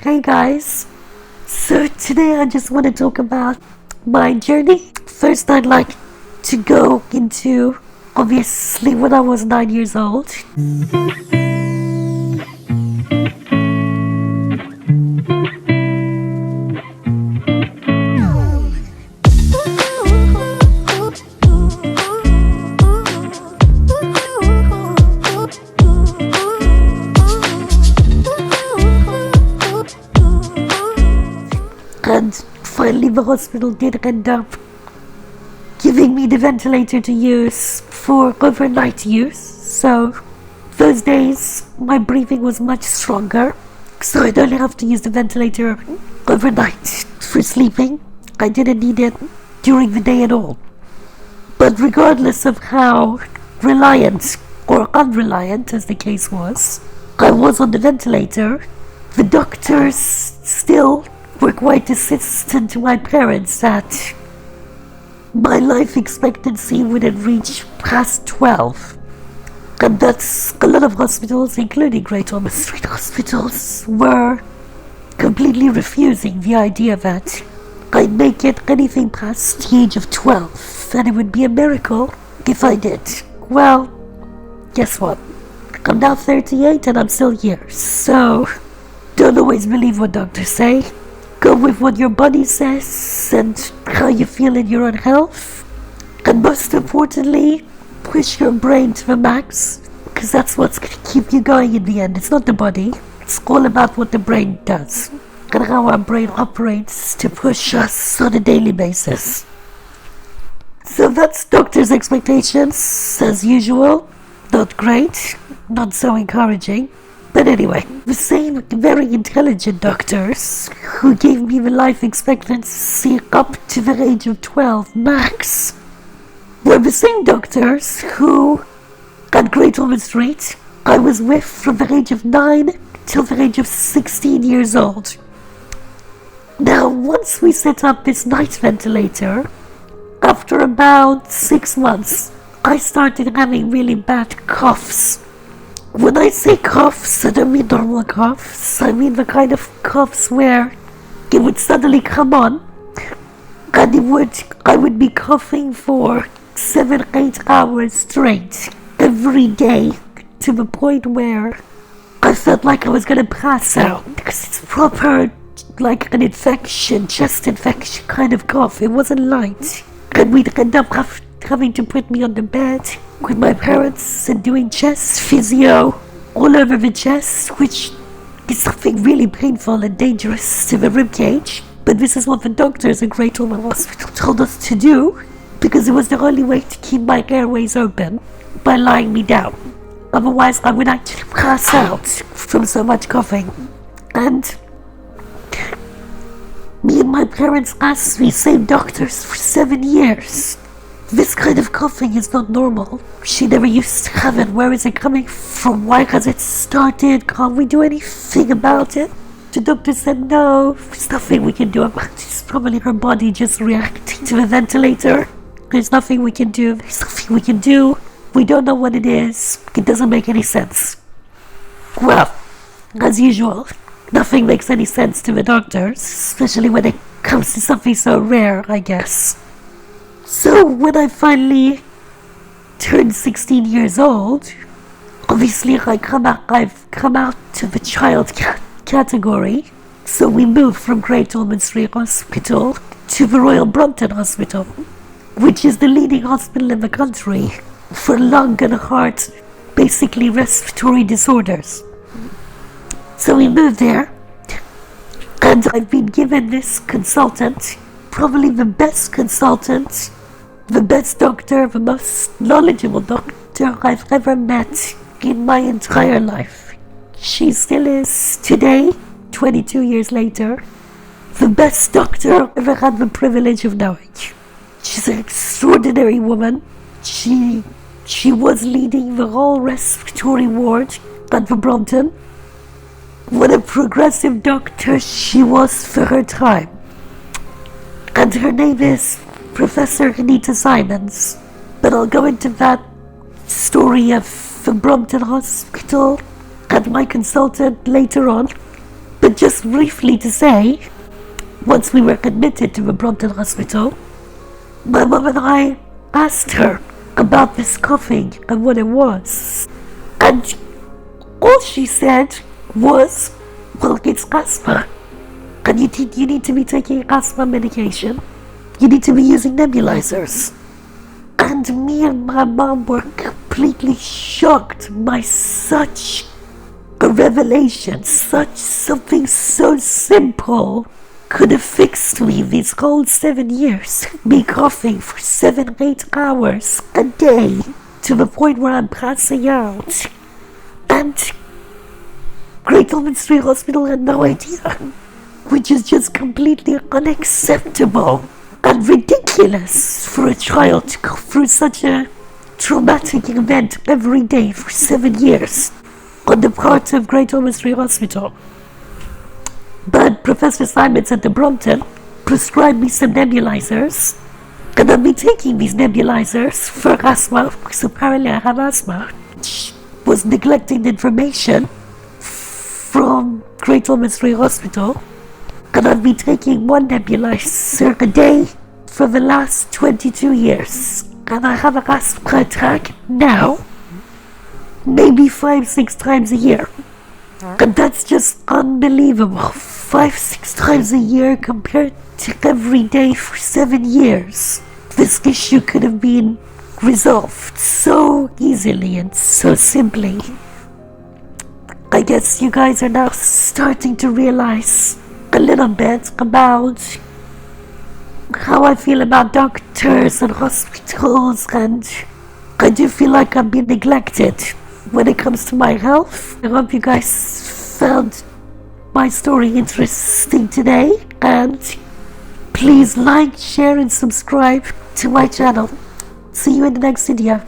Hey guys, so today I just want to talk about my journey. First, I'd like to go into obviously when I was 9 years old. And finally the hospital did end up giving me the ventilator to use for overnight use. So those days my breathing was much stronger, so I'd only have to use the ventilator overnight for sleeping. I didn't need it during the day at all. But regardless of how reliant or unreliant, as the case was, I was on the ventilator, the doctors still were quite insistent to my parents that my life expectancy wouldn't reach past 12. And that's a lot of hospitals, including Great Ormond Street hospitals, were completely refusing the idea that I'd make it anything past the age of 12, and it would be a miracle if I did. Well, guess what? I'm now 38 and I'm still here, so don't always believe what doctors say. Go with what your body says and how you feel in your own health. And most importantly, push your brain to the max, because that's what's going to keep you going in the end. It's not the body, it's all about what the brain does and how our brain operates to push us on a daily basis. So that's doctors' expectations, as usual. Not great, not so encouraging. But anyway, the same very intelligent doctors who gave me the life expectancy up to the age of 12 max were the same doctors who, at Great Ormond Street, I was with from the age of 9 till the age of 16 years old. Now, once we set up this night ventilator, after about 6 months, I started having really bad coughs. When I say coughs, I don't mean normal coughs. I mean the kind of coughs where it would suddenly come on and I would be coughing for 7-8 hours straight every day, to the point where I felt like I was gonna pass out, because it's proper like an infection, chest infection kind of cough. It wasn't light, and we'd end up having to put me on the bed with my parents and doing chest physio all over the chest, which is something really painful and dangerous to the ribcage. But this is what the doctors at Great Ormond Hospital told us to do, because it was the only way to keep my airways open, by lying me down. Otherwise I would actually pass out from so much coughing. And me and my parents asked the same doctors for 7 years, this kind of coughing is not normal. She never used to have it. Where is it coming from? Why has it started? Can't we do anything about it? The doctor said no, there's nothing we can do about it. It's probably her body just reacting to the ventilator. There's nothing we can do. There's nothing we can do. We don't know what it is. It doesn't make any sense. Well, as usual, nothing makes any sense to the doctors, especially when it comes to something so rare, I guess. So when I finally turned 16 years old, obviously I've come out to the child category. So we moved from Great Ormond Street Hospital to the Royal Brompton Hospital, which is the leading hospital in the country for lung and heart, basically respiratory disorders. So we moved there, and I've been given this consultant, probably the best consultant, the best doctor, the most knowledgeable doctor I've ever met in my entire life. She still is, today, 22 years later, the best doctor I've ever had the privilege of knowing. She's an extraordinary woman. She was leading the whole respiratory ward at the Brompton. What a progressive doctor she was for her time. And her name is Professor Anita Simons, but I'll go into that story of the Brompton Hospital and my consultant later on. But just briefly to say, once we were admitted to the Brompton Hospital, my mum and I asked her about this coughing and what it was. And all she said was, well, it's asthma. And you need to be taking asthma medication. You need to be using nebulizers. And me and my mom were completely shocked by such a revelation, something so simple could have fixed me these whole 7 years. Me coughing for 7-8 hours a day to the point where I'm passing out. And Great Ormond Street Hospital had no idea, which is just completely unacceptable and ridiculous for a child to go through such a traumatic event every day for 7 years on the part of Great Ormond Street Hospital. But Professor Simons at the Brompton prescribed me some nebulizers, and I've been taking these nebulizers for asthma, because apparently I have asthma, which was neglecting the information from Great Ormond Street Hospital. And I've been taking one nebulizer a day for the last 22 years. And I have an asthma attack now, maybe 5-6 times a year. And that's just unbelievable. 5-6 times a year compared to every day for 7 years. This issue could have been resolved so easily and so simply. I guess you guys are now starting to realize a little bit about how I feel about doctors and hospitals, and I do feel like I'm being neglected when it comes to my health. I hope you guys found my story interesting today, and please like, share and subscribe to my channel. See you in the next video.